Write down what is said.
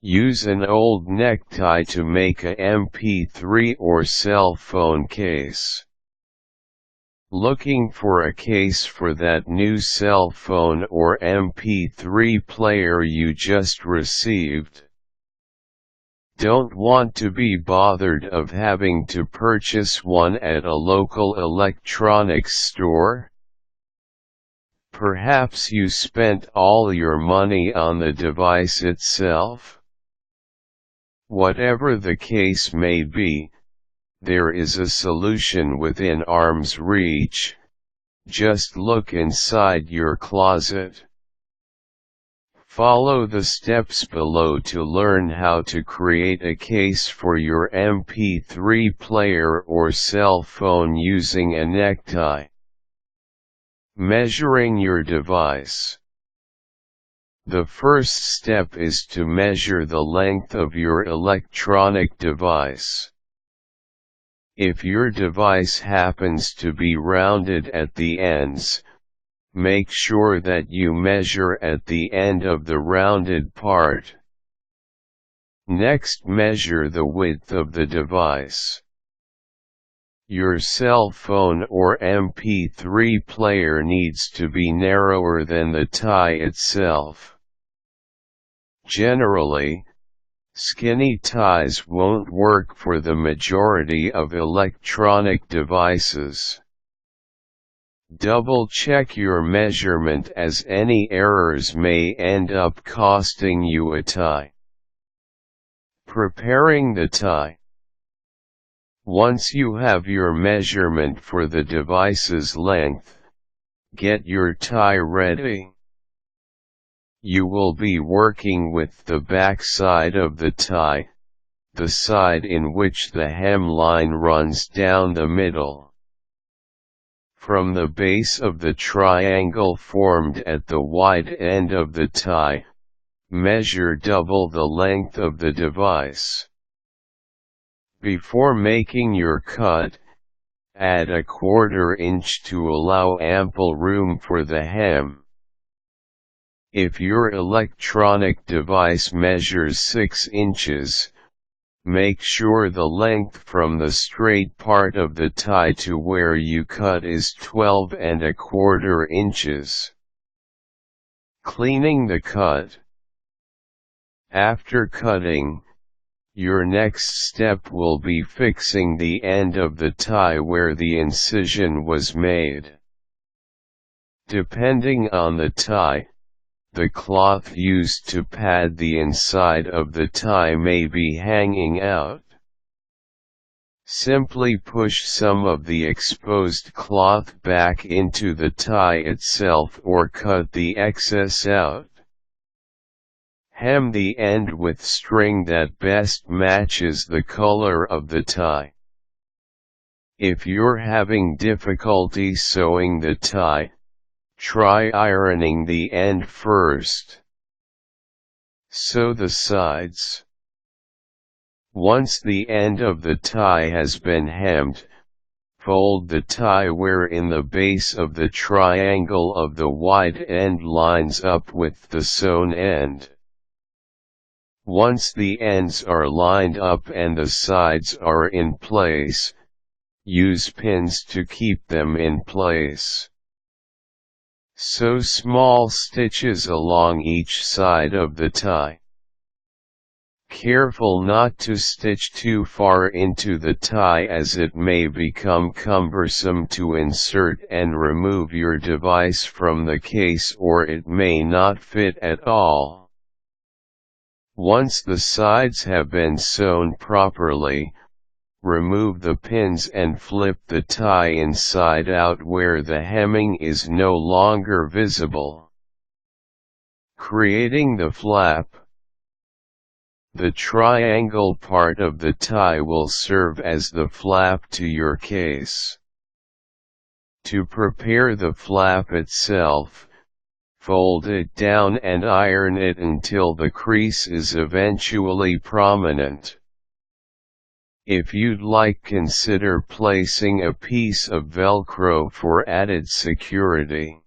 Use an old necktie to make a mp3 or cell phone case. Looking for a case for that new cell phone or mp3 player you just received? Don't want to be bothered of having to purchase one at a local electronics store? Perhaps you spent all your money on the device itself? Whatever the case may be, there is a solution within arm's reach. Just look inside your closet. Follow the steps below to learn how to create a case for your mp3 player or cell phone using a necktie. Measuring your device. The first step is to measure the length of your electronic device. If your device happens to be rounded at the ends, make sure that you measure at the end of the rounded part. Next, measure the width of the device. Your cell phone or mp3 player needs to be narrower than the tie itself. Generally, skinny ties won't work for the majority of electronic devices. Double-check your measurement, as any errors may end up costing you a tie. Preparing the tie. Once you have your measurement for the device's length, get your tie ready. You will be working with the back side of the tie, the side in which the hemline runs down the middle. From the base of the triangle formed at the wide end of the tie, measure double the length of the device. Before making your cut, add a 1/4 inch to allow ample room for the hem. If your electronic device measures 6 inches, make sure the length from the straight part of the tie to where you cut is 12¼ inches. Cleaning the cut. After cutting, your next step will be fixing the end of the tie where the incision was made. Depending on the tie, the cloth used to pad the inside of the tie may be hanging out. Simply push some of the exposed cloth back into the tie itself or cut the excess out. Hem the end with string that best matches the color of the tie. If you're having difficulty sewing the tie, try ironing the end first. Sew the sides. Once the end of the tie has been hemmed, fold the tie wherein the base of the triangle of the wide end lines up with the sewn end. Once the ends are lined up and the sides are in place, use pins to keep them in place. Sew small stitches along each side of the tie. Careful not to stitch too far into the tie, as it may become cumbersome to insert and remove your device from the case, or it may not fit at all. Once the sides have been sewn properly, remove the pins and flip the tie inside out where the hemming is no longer visible. Creating the flap. The triangle part of the tie will serve as the flap to your case. To prepare the flap itself, fold it down and iron it until the crease is eventually prominent. If you'd like, consider placing a piece of Velcro for added security.